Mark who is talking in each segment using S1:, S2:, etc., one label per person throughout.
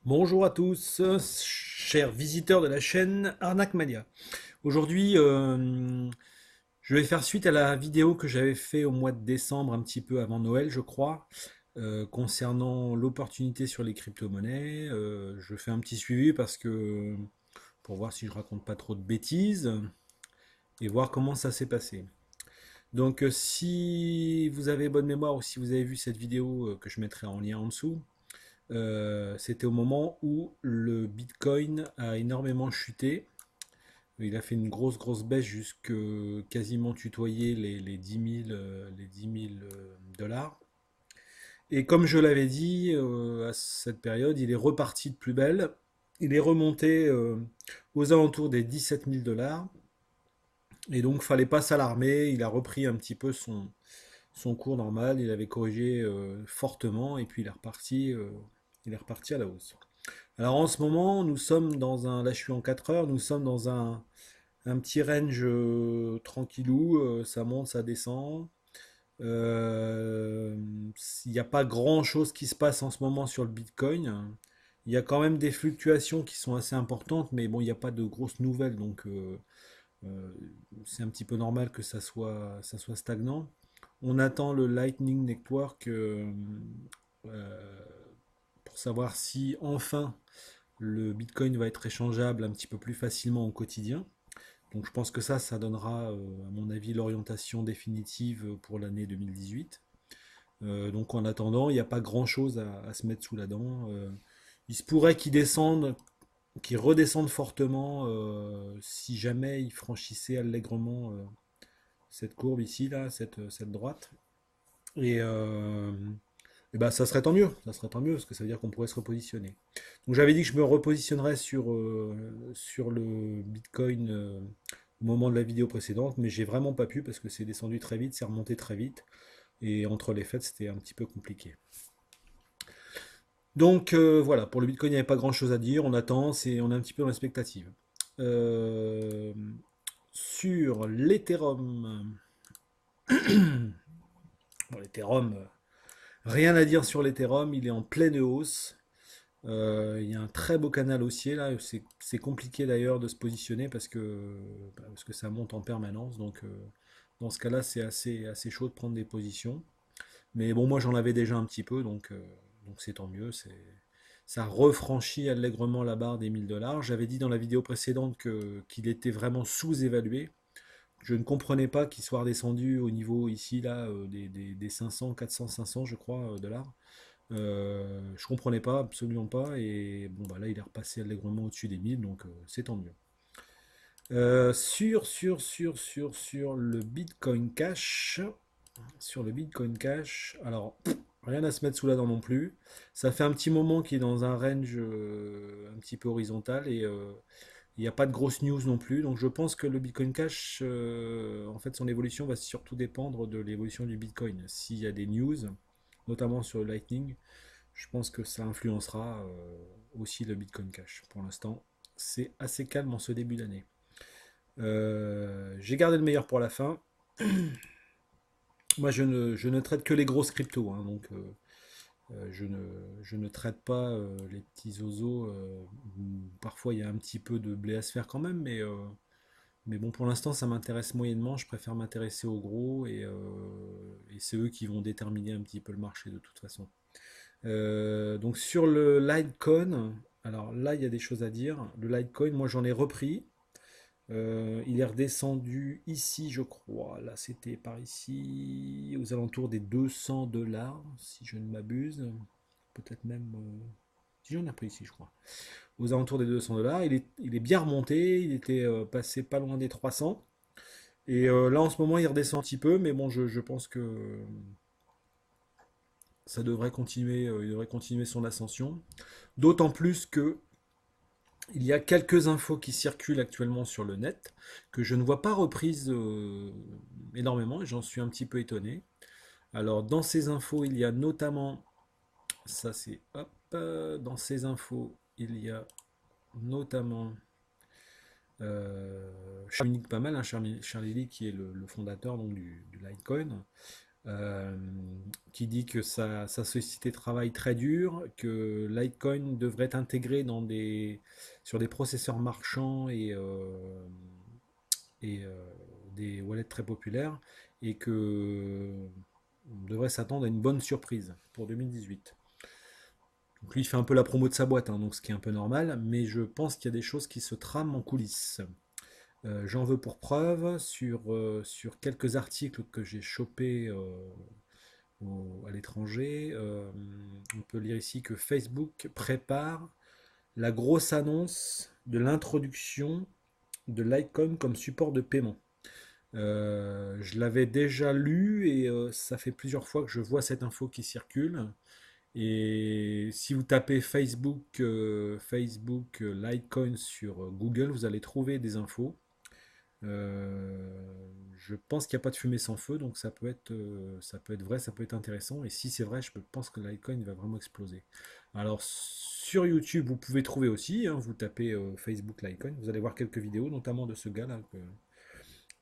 S1: Bonjour à tous, chers visiteurs de la chaîne Arnaque Mania. Aujourd'hui, je vais faire suite à la vidéo que j'avais fait au mois de décembre, un petit peu avant Noël, je crois, concernant l'opportunité sur les crypto-monnaies. Je fais un petit suivi parce que pour voir si je raconte pas trop de bêtises et voir comment ça s'est passé. Donc, si vous avez bonne mémoire ou si vous avez vu cette vidéo que je mettrai en lien en dessous, c'était au moment où le Bitcoin a énormément chuté. Il a fait une grosse baisse jusque quasiment tutoyer les 10 000, les 10 000 dollars. Et comme je l'avais dit, à cette période, il est reparti de plus belle. Il est remonté aux alentours des 17 000 dollars. Et donc, fallait pas s'alarmer. Il a repris un petit peu son cours normal. Il avait corrigé fortement et puis il est reparti à la hausse. Alors en ce moment, nous sommes dans un, là je suis en 4 heures, nous sommes dans un petit range tranquillou, ça monte, ça descend. Euh, Il n'y a pas grand-chose qui se passe en ce moment sur le Bitcoin. Il y a quand même des fluctuations qui sont assez importantes, mais bon, il n'y a pas de grosses nouvelles, donc euh, c'est un petit peu normal que ça soit stagnant. On attend le Lightning Network euh, pour savoir si enfin le Bitcoin va être échangeable un petit peu plus facilement au quotidien. Donc je pense que ça donnera, à mon avis, l'orientation définitive pour l'année 2018. Donc en attendant, il n'y a pas grand-chose à se mettre sous la dent. Il se pourrait qu'ils descendent, qu'ils redescendent fortement si jamais ils franchissaient allègrement cette courbe ici, là, cette droite. Et, euh, et ben, ça serait tant mieux, ça serait tant mieux, parce que ça veut dire qu'on pourrait se repositionner. Donc j'avais dit que je me repositionnerais sur le Bitcoin au moment de la vidéo précédente, mais j'ai vraiment pas pu parce que c'est descendu très vite, c'est remonté très vite, et entre les fêtes c'était un petit peu compliqué. Donc voilà, pour le Bitcoin il n'y avait pas grand-chose à dire, on attend, on est un petit peu dans l'expectative. Euh, sur l'Ethereum, bon, l'Ethereum, rien à dire sur l'Ethereum, il est en pleine hausse. Il y a un très beau canal haussier là, c'est compliqué d'ailleurs de se positionner parce que ça monte en permanence. Donc dans ce cas-là, c'est assez chaud de prendre des positions. Mais bon, moi j'en avais déjà un petit peu, donc c'est tant mieux. Ça refranchit allègrement la barre des 1000 dollars. J'avais dit dans la vidéo précédente qu'il était vraiment sous-évalué. Je ne comprenais pas qu'il soit redescendu au niveau ici là des 500, 400, 500 je crois dollars. Je comprenais pas, absolument pas, et bon bah là il est repassé allègrement au-dessus des 1000, donc c'est tant mieux. Sur le Bitcoin Cash, alors rien à se mettre sous la dent non plus. Ça fait un petit moment qu'il est dans un range un petit peu horizontal et il n'y a pas de grosses news non plus. Donc je pense que le Bitcoin Cash, en fait, son évolution va surtout dépendre de l'évolution du Bitcoin. S'il y a des news, notamment sur le Lightning, je pense que ça influencera aussi le Bitcoin Cash. Pour l'instant, c'est assez calme en ce début d'année. J'ai gardé le meilleur pour la fin. Moi, je ne traite que les grosses cryptos, hein, donc je ne traite pas les petits oiseaux. Parfois, il y a un petit peu de blé à se faire quand même, mais bon, pour l'instant, ça m'intéresse moyennement. Je préfère m'intéresser aux gros et c'est eux qui vont déterminer un petit peu le marché de toute façon. Donc sur le Litecoin, alors là il y a des choses à dire. Le Litecoin, moi j'en ai repris. Il est redescendu ici, je crois. Là c'était par ici, aux alentours des 200 dollars, si je ne m'abuse. Peut-être même. Si j'en ai repris ici, je crois. Aux alentours des 200 dollars. Il est bien remonté. Il était passé pas loin des 300. Et là en ce moment il redescend un petit peu, mais bon, je pense que ça devrait continuer, il devrait continuer son ascension. D'autant plus que il y a quelques infos qui circulent actuellement sur le net que je ne vois pas reprises énormément et j'en suis un petit peu étonné. Alors dans ces infos, il y a notamment, ça c'est hop, dans ces infos, il y a notamment Charlie pas mal, hein, Charlie Lee qui est le fondateur donc, du Litecoin. euh, qui dit que sa société travaille très dur, que Litecoin devrait être intégré sur des processeurs marchands et des wallets très populaires, et que on devrait s'attendre à une bonne surprise pour 2018. Donc lui, il fait un peu la promo de sa boîte, hein, donc ce qui est un peu normal, mais je pense qu'il y a des choses qui se trament en coulisses. J'en veux pour preuve sur quelques articles que j'ai chopés à l'étranger. On peut lire ici que Facebook prépare la grosse annonce de l'introduction de Litecoin comme support de paiement. Je l'avais déjà lu et ça fait plusieurs fois que je vois cette info qui circule. Et si vous tapez Facebook Litecoin sur Google, vous allez trouver des infos. Je pense qu'il n'y a pas de fumée sans feu, donc ça peut être vrai, ça peut être intéressant. Et si c'est vrai, je pense que Litecoin va vraiment exploser. Alors sur YouTube, vous pouvez trouver aussi, hein, vous tapez Facebook Litecoin, vous allez voir quelques vidéos, notamment de ce gars-là que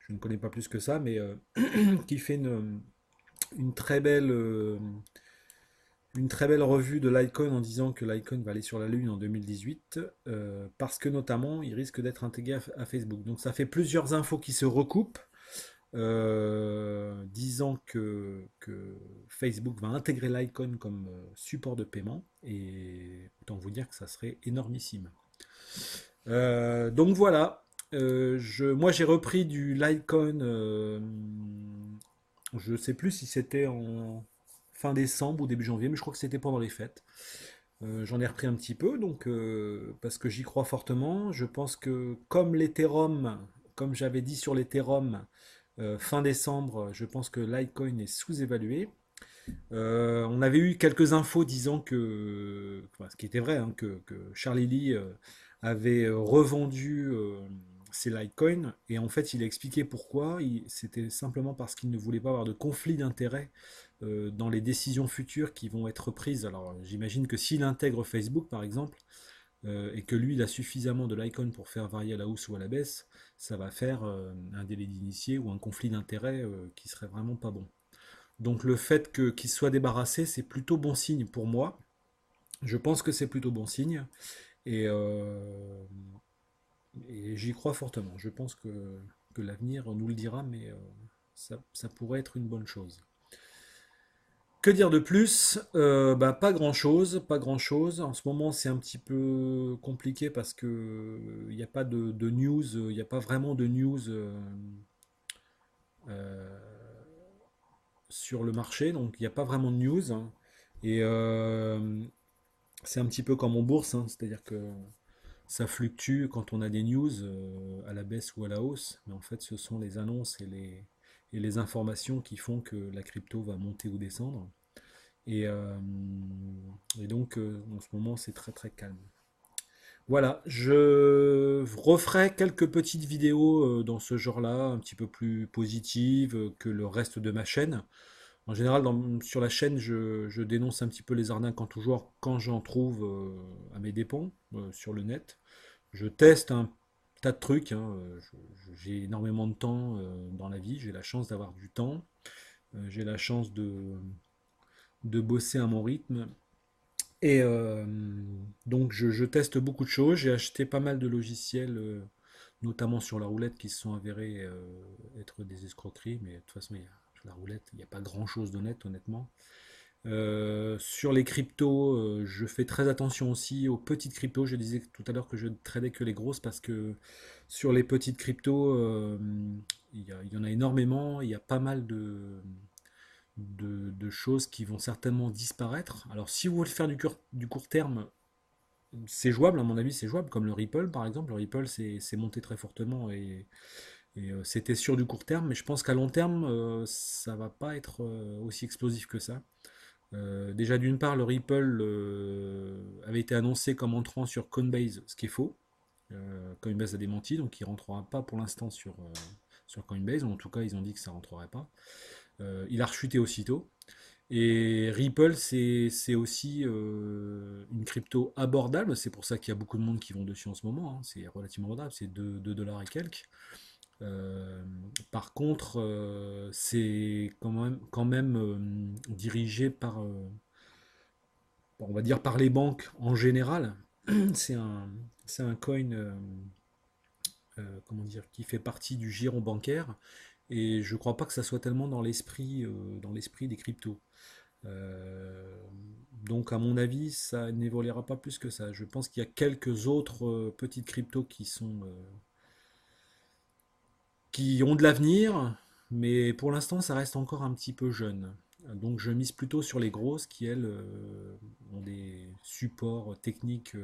S1: je ne connais pas plus que ça, mais qui fait une très belle, euh, une très belle revue de Litecoin en disant que Litecoin va aller sur la Lune en 2018, parce que notamment il risque d'être intégré à Facebook. Donc ça fait plusieurs infos qui se recoupent, disant que Facebook va intégrer Litecoin comme support de paiement, et autant vous dire que ça serait énormissime. Donc voilà. Moi j'ai repris du Litecoin, je ne sais plus si c'était en fin décembre ou début janvier, mais je crois que c'était pendant les fêtes. J'en ai repris un petit peu, donc parce que j'y crois fortement. Je pense que comme l'Ethereum, comme j'avais dit sur l'Ethereum fin décembre, je pense que Litecoin est sous-évalué. On avait eu quelques infos disant enfin, ce qui était vrai, hein, que Charlie Lee avait revendu ses Litecoins, et en fait il a expliqué pourquoi. C'était simplement parce qu'il ne voulait pas avoir de conflit d'intérêts dans les décisions futures qui vont être prises. Alors j'imagine que s'il intègre Facebook par exemple, et que lui il a suffisamment de Litecoin pour faire varier à la hausse ou à la baisse, ça va faire un délai d'initié ou un conflit d'intérêts qui serait vraiment pas bon. Donc le fait qu'il soit débarrassé, c'est plutôt bon signe pour moi. Je pense que c'est plutôt bon signe, et, et j'y crois fortement. Je pense que l'avenir nous le dira, mais ça pourrait être une bonne chose. Que dire de plus? Bah, pas grand-chose, pas grand-chose. En ce moment, c'est un petit peu compliqué parce que il n'y a pas de news, il n'y a pas vraiment de news euh, sur le marché, donc il n'y a pas vraiment de news, hein. Et c'est un petit peu comme en bourse, hein, c'est-à-dire que ça fluctue quand on a des news à la baisse ou à la hausse, mais en fait ce sont les annonces et les informations qui font que la crypto va monter ou descendre. Et, euh, et donc en ce moment c'est très très calme. Voilà, je referai quelques petites vidéos dans ce genre-là, un petit peu plus positives que le reste de ma chaîne. En général, sur la chaîne, je dénonce un petit peu les arnaques en tout genre quand j'en trouve à mes dépens sur le net. Je teste un tas de trucs, hein. J'ai énormément de temps dans la vie. J'ai la chance d'avoir du temps. J'ai la chance de bosser à mon rythme. Et donc, je teste beaucoup de choses. J'ai acheté pas mal de logiciels, notamment sur la roulette, qui se sont avérés être des escroqueries. Mais de toute façon, sur la roulette, il n'y a pas grand-chose d'honnête, honnêtement. Sur les cryptos, je fais très attention aussi aux petites cryptos. Je disais tout à l'heure que je ne tradais que les grosses parce que sur les petites cryptos, il y en a énormément. Il y a pas mal de choses qui vont certainement disparaître. Alors, si vous voulez faire du court terme, c'est jouable, à mon avis, c'est jouable, comme le Ripple par exemple. Le Ripple c'est monté très fortement, et c'était sur du court terme, mais je pense qu'à long terme, ça va pas être aussi explosif que ça. Déjà, d'une part, le Ripple avait été annoncé comme entrant sur Coinbase, ce qui est faux. Coinbase a démenti, donc il ne rentrera pas pour l'instant sur Coinbase, ou en tout cas, ils ont dit que ça ne rentrerait pas. Il a rechuté aussitôt. Et Ripple, c'est aussi une crypto abordable. C'est pour ça qu'il y a beaucoup de monde qui vont dessus en ce moment, hein. C'est relativement abordable, c'est 2 dollars et quelques. Euh, Par contre, c'est quand même dirigé par, on va dire par les banques en général. C'est un, c'est un coin, comment dire, qui fait partie du giron bancaire. Et je ne crois pas que ça soit tellement dans l'esprit des cryptos. Euh, donc à mon avis, ça n'évoluera pas plus que ça. Je pense qu'il y a quelques autres petites cryptos qui ont de l'avenir, mais pour l'instant, ça reste encore un petit peu jeune. Donc je mise plutôt sur les grosses qui, elles, ont des supports techniques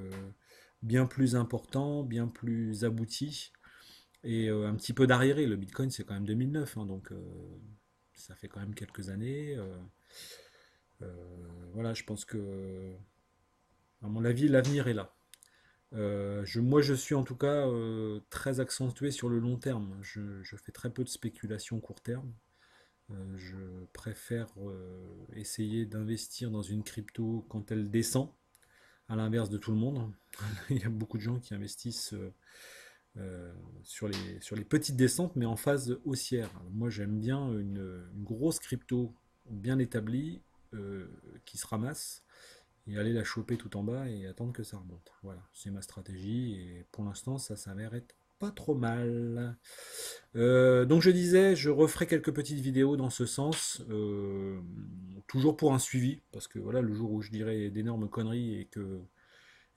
S1: bien plus importants, bien plus aboutis, et un petit peu d'arriéré. Le Bitcoin, c'est quand même 2009, hein, donc ça fait quand même quelques années. Voilà, je pense que, à mon avis, l'avenir est là. Moi, je suis en tout cas très accentué sur le long terme. Je fais très peu de spéculation court terme. Je préfère essayer d'investir dans une crypto quand elle descend, à l'inverse de tout le monde. Il y a beaucoup de gens qui investissent sur les petites descentes, mais en phase haussière. Moi, j'aime bien une grosse crypto bien établie euh, qui se ramasse et aller la choper tout en bas et attendre que ça remonte. Voilà, c'est ma stratégie et pour l'instant, ça s'avère être pas trop mal. Donc je disais, je referai quelques petites vidéos dans ce sens, toujours pour un suivi, parce que voilà, le jour où je dirai d'énormes conneries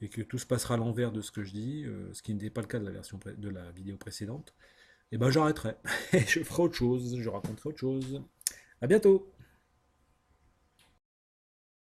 S1: et que tout se passera à l'envers de ce que je dis, ce qui n'était pas le cas de de la vidéo précédente, et ben j'arrêterai. Et je ferai autre chose, je raconterai autre chose. À bientôt!